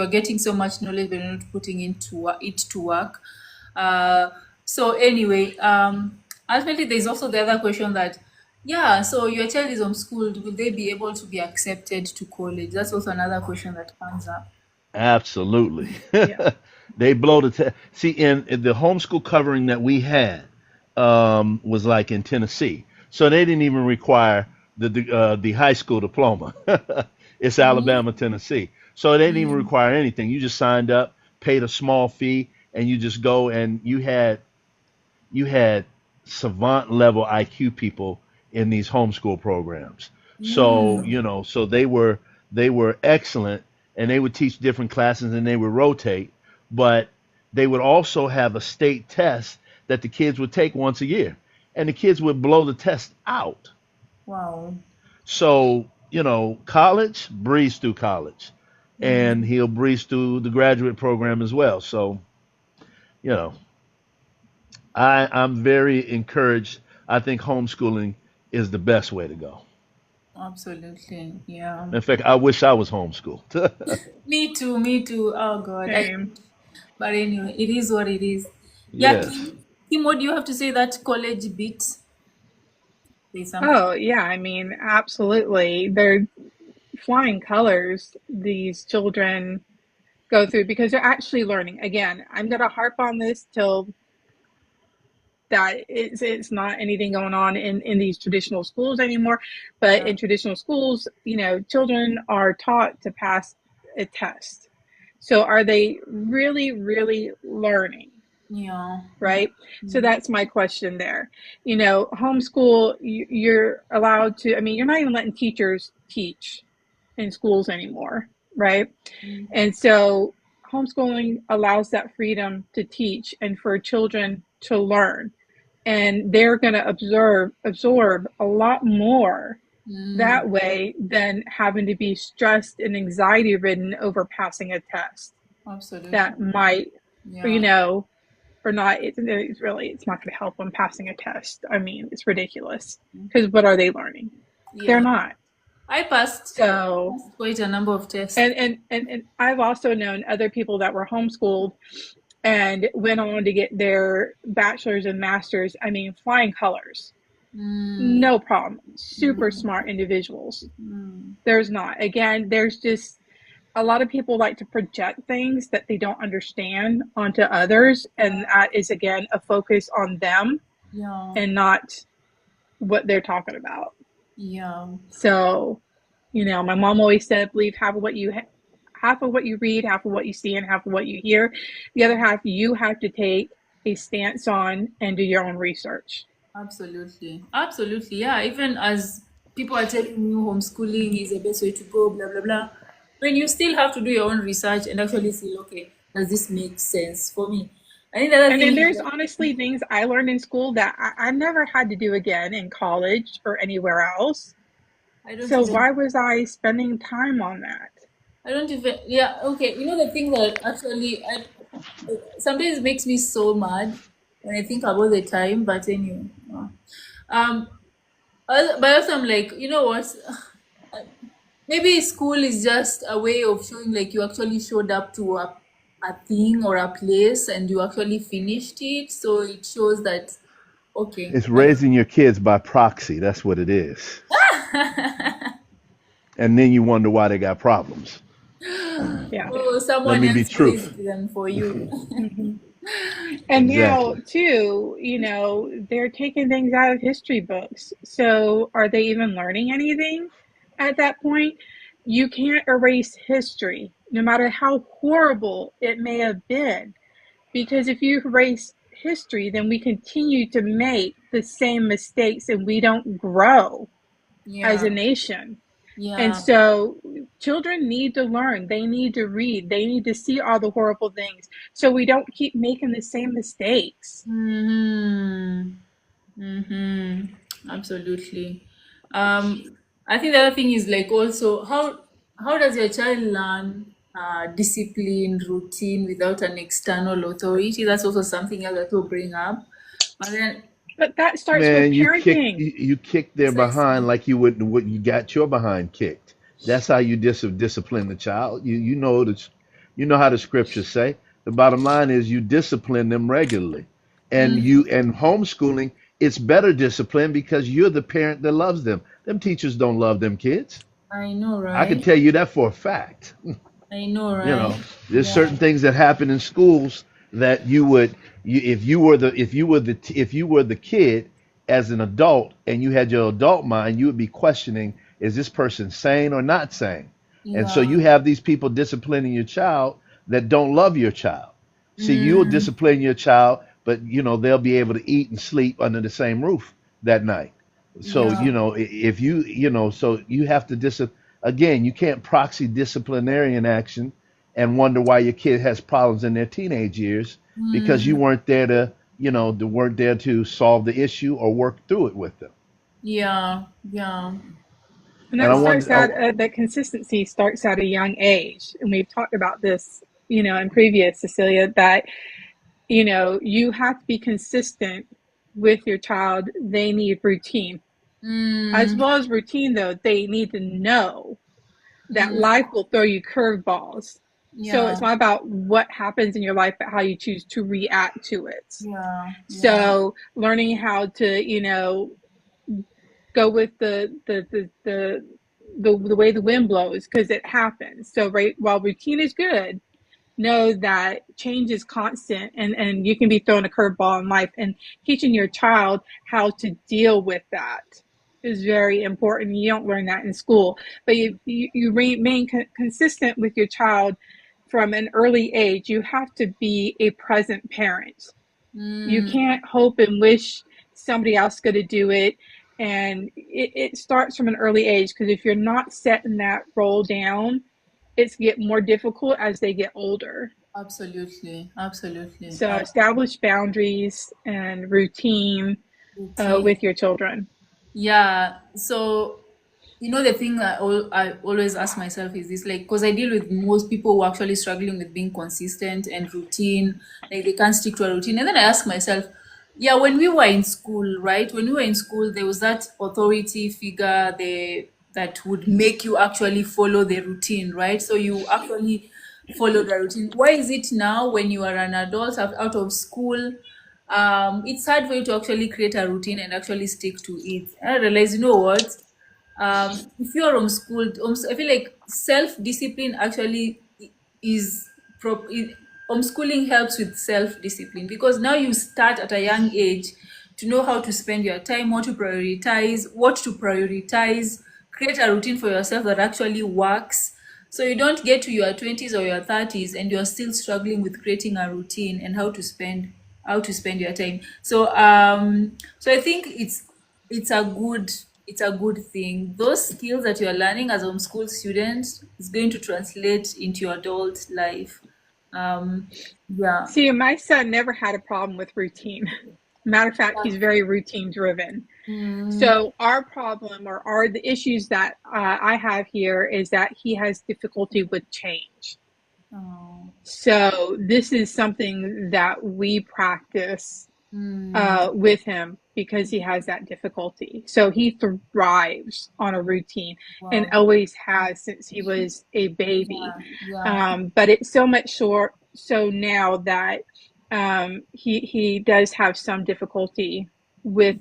are getting so much knowledge, but you're not putting it to work. Uh, so anyway, ultimately, there's also the other question that, yeah, so your child is homeschooled, will they be able to be accepted to college? That's also another question that comes up. Absolutely. Yeah. They blow the see in the homeschool covering that we had was like in Tennessee, so they didn't even require the high school diploma. It's Really? Alabama, Tennessee, so they didn't even Mm, require anything. You just signed up, paid a small fee, and you just go and you had savant level IQ people in these homeschool programs. So, mm, so they were excellent and they would teach different classes and they would rotate, but they would also have a state test that the kids would take once a year. And the kids would blow the test out. wow. So, college, breeze through college. And Mm. he'll breeze through the graduate program as well. So, you know, I'm very encouraged. I think homeschooling is the best way to go. Absolutely. Yeah. In fact, I wish I was homeschooled. Me too. Me too. Oh God. Same. But anyway, it is what it is. Yeah, Yes, Kim, what do you have to say that college bit? There's something. Oh, yeah. I mean, absolutely. They're flying colors, these children go through because they're actually learning. Again, I'm going to harp on this till that it's not anything going on in these traditional schools anymore. But Yeah. in traditional schools, children are taught to pass a test. So are they really, really learning? Yeah. Yeah. Right? So Mm. that's my question there. Homeschool, you're allowed to, I mean, you're not even letting teachers teach in schools anymore, right? Mm. And so homeschooling allows that freedom to teach and for children to learn. And they're going to absorb a lot more Mm. that way than having to be stressed and anxiety ridden over passing a test Absolutely. that might, you Yeah. know, or not. It's not going to help them passing a test. I mean, it's ridiculous because what are they learning? They're Yeah. not. I passed So quite a number of tests. and I've also known other people that were homeschooled and went on to get their bachelor's and master's. I mean, flying colors, Mm. no problem. Super Mm. smart individuals. Mm. There's not. Again, there's just a lot of people like to project things that they don't understand onto others, and that is again a focus on them Yeah. and not what they're talking about. Yeah. So, my mom always said, believe half of what you read, half of what you see, and half of what you hear. The other half you have to take a stance on and do your own research. Absolutely. Absolutely. Yeah. Even as people are telling you homeschooling is the best way to go, blah, blah, blah. When you still have to do your own research and actually see, okay, does this make sense for me? I think the other And thing then is there's that, honestly things I learned in school that I've never had to do again in college or anywhere else. I don't So even, why was I spending time on that? yeah, okay. The thing that actually, sometimes makes me so mad when I think about the time, but anyway. Um, but also I'm like, you know what? Maybe school is just a way of showing like you actually showed up to a thing or a place and you actually finished it. So it shows that, okay. it's raising your kids by proxy. That's what it is. And then you wonder why they got problems. Yeah. Oh, Let someone me be else truth. raised them for you. Hmm. And now, Exactly. too, they're taking things out of history books. So are they even learning anything at that point? You can't erase history, no matter how horrible it may have been. Because if you erase history, then we continue to make the same mistakes and we don't grow as Yeah. a nation. And Yeah. so children need to learn, they need to read, they need to see all the horrible things so we don't keep making the same mistakes. Mm-hmm. Mm-hmm. Absolutely. I think the other thing is like also how does your child learn discipline, routine without an external authority? That's also something else that will bring up. But then But that starts with Man, parenting. you kick their behind precisely. like you would what you got your behind kicked. That's how you discipline the child. You know how the scriptures say. The bottom line is you discipline them regularly. Mm, And homeschooling, it's better discipline because you're the parent that loves them. Them teachers don't love them kids. I know, I can right? tell you that for a fact. I know, You right? know, there's Yeah. certain things that happen in schools that if you were if you were the kid as an adult and you had your adult mind, you would be questioning, is this person sane or not sane? And so Yeah. you have these people disciplining your child that don't love your child. See, you'll Mm, discipline your child, but they'll be able to eat and sleep under the same roof that night. So yeah. if so you have to again, you can't proxy disciplinarian action and wonder why your kid has problems in their teenage years because you Mm, weren't there to weren't there to solve the issue or work through it with them. yeah. Yeah. And And I that Wow. starts wonder, out, that consistency starts at a young age. And we've talked about this, in previous, Cecilia, that, you have to be consistent with your child. They need routine. As Mm, well as routine, though, they need to know that mm, life will throw you curveballs. So yeah. it's not about what happens in your life, but how you choose to react to it. Yeah. Yeah. So learning how to, go with the way the wind blows, because it happens. So right, while routine is good, know that change is constant, and you can be thrown a curveball in life, and teaching your child how to deal with that is very important. You don't learn that in school, but you remain consistent with your child from an early age. You have to be a present parent. You Mm, can't hope and wish somebody else is going to do it. And it starts from an early age, because if you're not setting that role down, it's get more difficult as they get older. absolutely. Absolutely. So establish boundaries and routine Routine. with your children. Yeah. So, the thing I always ask myself is this, like, because I deal with most people who are actually struggling with being consistent and routine, like they can't stick to a routine. And then I ask myself, yeah, when we were in school, right? When we were in school, there was that authority figure that would make you actually follow the routine, right? So you actually follow the routine. Why is it now when you are an adult out of school? It's hard for you to actually create a routine and actually stick to it. And I realize, you know what? If you are homeschooled, I feel like self-discipline actually is homeschooling helps with self-discipline, because now you start at a young age to know how to spend your time, what to prioritize, create a routine for yourself that actually works. So you don't get to your 20s or your 30s and you're still struggling with creating a routine and how to spend your time. So I think it's a good it's a good thing. Those skills that you are learning as a homeschool student is going to translate into your adult life. Um, yeah. See, my son never had a problem with routine. Matter of fact, he's very routine driven. Mm, So our problem, or the issues that I have here, is that he has difficulty with change. oh, So this is something that we practice mm, with him, because he has that difficulty. So he thrives on a routine, and wow. always has since he was a baby. Yeah, yeah. But it's so much so now that he does have some difficulty with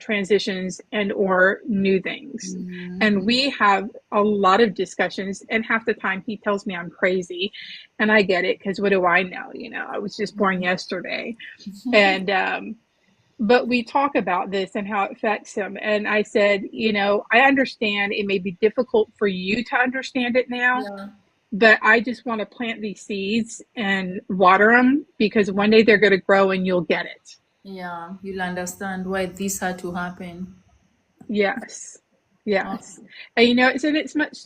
transitions and or new things. And Mm, we have a lot of discussions, and half the time he tells me I'm crazy, and I get it, because what do I know? I was just born yesterday. And but we talk about this and how it affects him. And I said, I understand it may be difficult for you to understand it now, yeah, but I just want to plant these seeds and water them, because one day they're going to grow and you'll get it. yeah. You'll understand why this had to happen. Yes. Yes. And it's much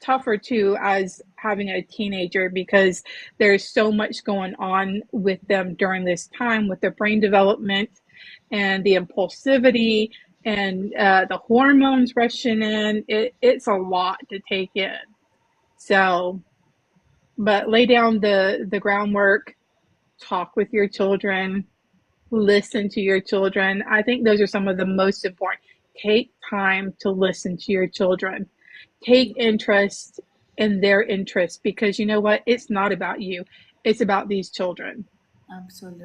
tougher too as having a teenager because there's so much going on with them during this time with their brain development and the impulsivity and the hormones rushing in. It's a lot to take in. So, but lay down the groundwork, talk with your children, listen to your children. I think those are some of the most important. Take time to listen to your children. Take interest in their interests because you know what? It's not about you. It's about these children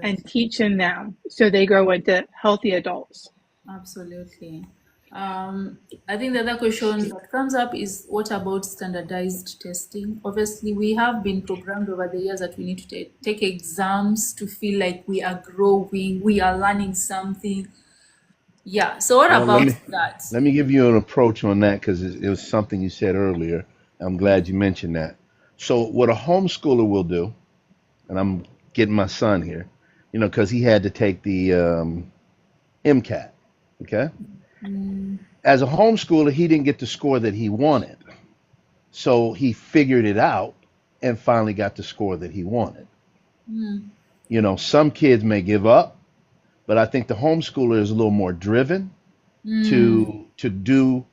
and Absolutely. teaching them so they grow into healthy adults. Absolutely. I think the other question that comes up is what about standardized testing? Obviously, we have been programmed over the years that we need to take exams to feel like we are growing, we are learning something. Yeah. So, what Well, let about me that? let me give you an approach on that because it was something you said earlier. I'm glad you mentioned that. So, what a homeschooler will do, and I'm getting my son here, because he had to take the MCAT. Okay, Mm, as a homeschooler, he didn't get the score that he wanted, so he figured it out and finally got the score that he wanted. mm, Some kids may give up, but I think the homeschooler is a little more driven mm, to do,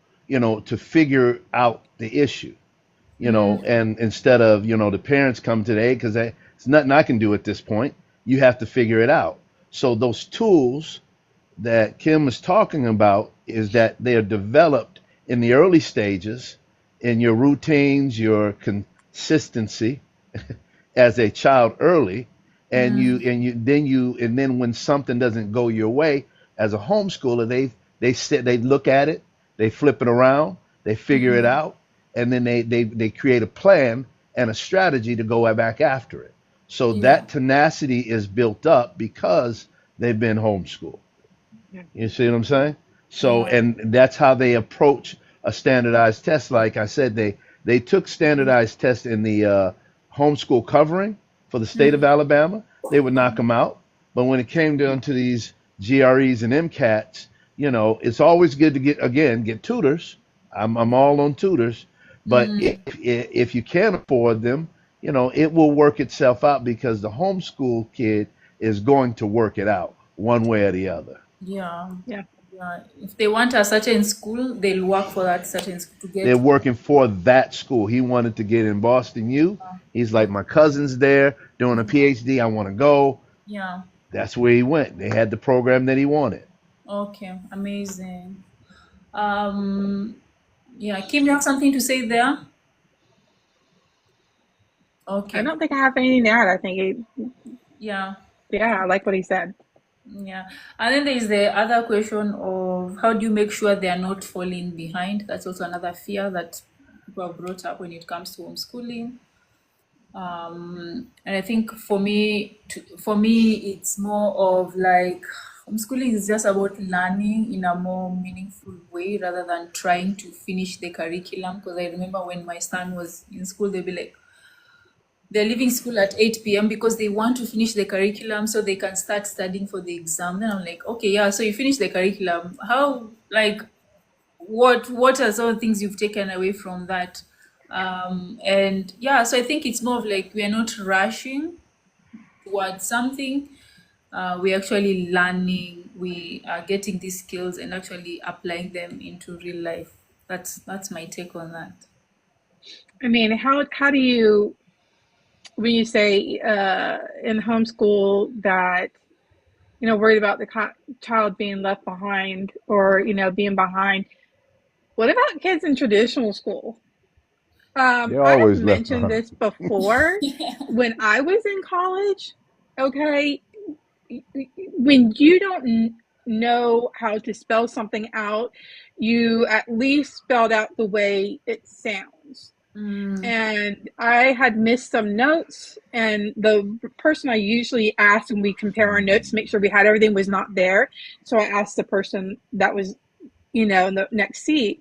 to figure out the issue, mm, and instead of, the parents come today because it's nothing I can do at this point. You have to figure it out. So those tools that Kim is talking about is that they are developed in the early stages in your routines, your consistency as a child early, and you mm, and you then you and then when something doesn't go your way as a homeschooler, they look at it, they flip it around, they figure it mm. out, and then they create a plan and a strategy to go back after it. So Yeah. that tenacity is built up because they've been homeschooled. Yeah. You see what I'm saying? So, Yeah. and that's how they approach a standardized test. Like I said, they took standardized tests in the homeschool covering for the state of Mm, Alabama. They would knock them out. But when it came down to these GREs and MCATs, it's always good to get tutors. I'm all on tutors. But if mm. if you can't afford them, it will work itself out because the homeschool kid is going to work it out one way or the other. Yeah. Yeah. Yeah. If they want a certain school, they'll work for that certain school to They're get. working for that school. He wanted to get in Boston U. He's like, my cousin's there doing a PhD. I want to go. Yeah. That's where he went. They had the program that he wanted. Okay. Amazing. Um, yeah. Kim, you have something to say there? I Okay. don't think I have anything to add. I think, Yeah. yeah, I like what he said. Yeah. And then there is the other question of how do you make sure they are not falling behind? That's also another fear that people have brought up when it comes to homeschooling. And I think for me, it's more of like homeschooling is just about learning in a more meaningful way rather than trying to finish the curriculum. Because I remember when my son was in school, they'd be like, they're leaving school at 8 p.m. because they want to finish the curriculum so they can start studying for the exam. Then I'm like, okay, yeah, so you finish the curriculum. How, like, what are some of the things you've taken away from that? And yeah, so I think it's more of like we are not rushing towards something. We're actually learning, we are getting these skills and actually applying them into real life. That's my take on that. I mean, how do you when you say in homeschool that worried about the child being left behind or being behind? What about kids in traditional school? They're I have always left mentioned behind. this before. When I was in college, okay, when you don't know how to spell something out, you at least spelled out the way it sounds. Mm, And I had missed some notes, and the person I usually ask when we compare our notes to make sure we had everything was not there. So I asked the person that was, in the next seat,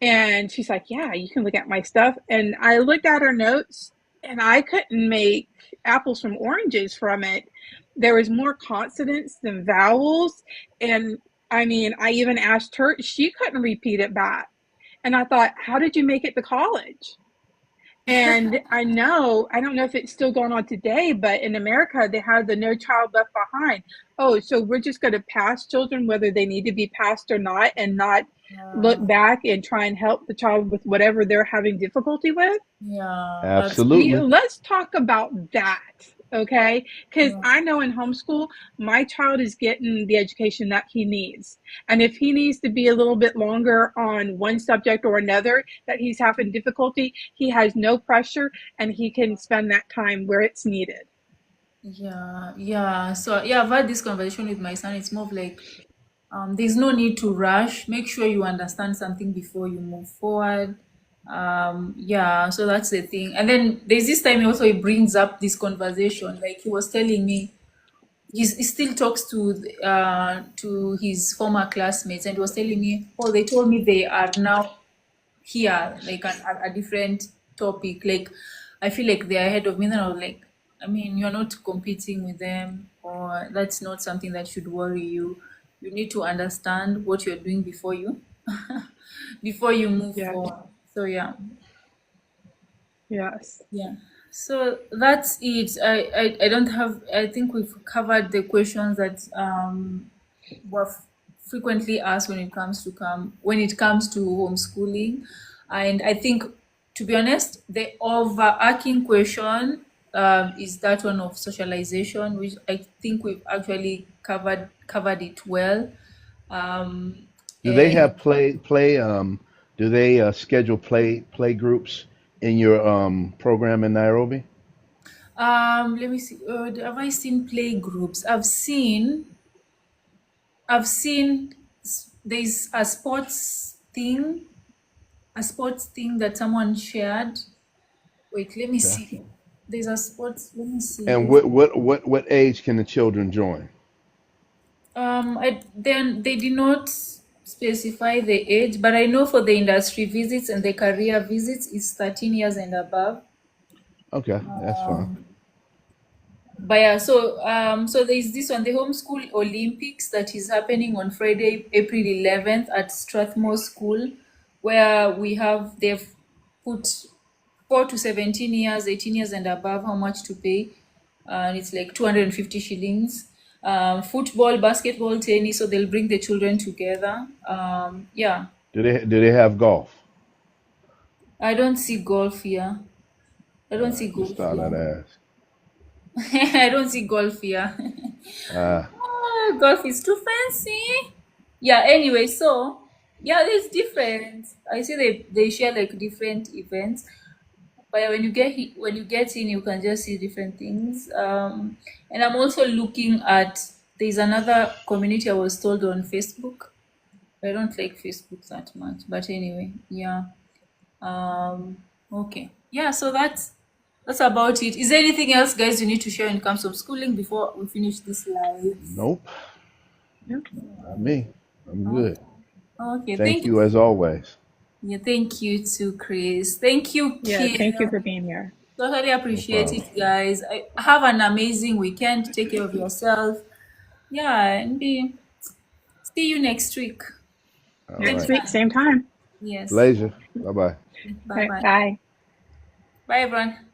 and she's like, yeah, you can look at my stuff. And I looked at her notes and I couldn't make apples from oranges from it. There was more consonants than vowels. And I mean, I even asked her, she couldn't repeat it back. And I thought, how did you make it to college? And I don't know if it's still going on today, but in America, they have the No Child Left Behind. Oh, so we're just going to pass children, whether they need to be passed or not, and not look back and try and help the child with whatever they're having difficulty with. Yeah, Absolutely. Let's talk about that, okay? Because yeah, I know in homeschool, my child is getting the education that he needs. And if he needs to be a little bit longer on one subject or another that he's having difficulty, he has no pressure and he can spend that time where it's needed. yeah. So yeah, I've had this conversation with my son. It's more of like there's no need to rush. Make sure you understand something before you move forward. Yeah, so that's the thing. And then there's this time also he brings up this conversation. Like he was telling me he still talks to his former classmates, and he was telling me, oh, they told me they are now here, like a different topic. Like I feel like they're ahead of me. Then I was like, I mean, you're not competing with them, or that's not something that should worry you. You need to understand what you're doing before you before you move Yes, forward. So yeah. yes, Yeah. So that's it. I don't have, I think we've covered the questions that were frequently asked when it comes to homeschooling. And I think, to be honest, the overarching question is that one of socialization, which I think we've actually covered it well. Um, Do they and have do they schedule play groups in your program in Nairobi? let me see. Have I seen play groups? I've seen there's a sports thing that someone shared. Wait, let me Okay. see. There's a sports. Let me see. And what age can the children join? I then they did not specify the age, but I know for the industry visits and the career visits is 13 years and above. Okay, that's fine. But yeah, so there's this one, the Homeschool Olympics that is happening on Friday, April 11th at Strathmore School, where they've put 4 to 17 years, 18 years and above, how much to pay. And it's like 250 shillings. Football, basketball, tennis, so they'll bring the children together. Yeah, Do they have golf? I don't see golf here. I don't see Just golf thought I'd here. ask. I don't see golf here. Uh, Golf is too fancy. Yeah, anyway, so yeah, it's different. I see they share like different events, but yeah, when you get in, you can just see different things. And I'm also looking at, there's another community I was told on Facebook. I don't like Facebook that much, but anyway, yeah. Um, okay, yeah. So that's about it. Is there anything else, guys, you need to share when it comes to schooling before we finish this live? nope, yep. not me. I'm Okay. good. Okay, Thank thank you. you as always. Yeah, thank you to Chris. Thank you, Yeah, Kim. thank you for being here. Totally No appreciate problem. it, guys. Have an amazing weekend. Take care of yourself. Yeah, and see you next week. All Same Next right. week, time. same time. Yes. Pleasure. Bye bye. Bye Okay, bye. bye. Bye, everyone.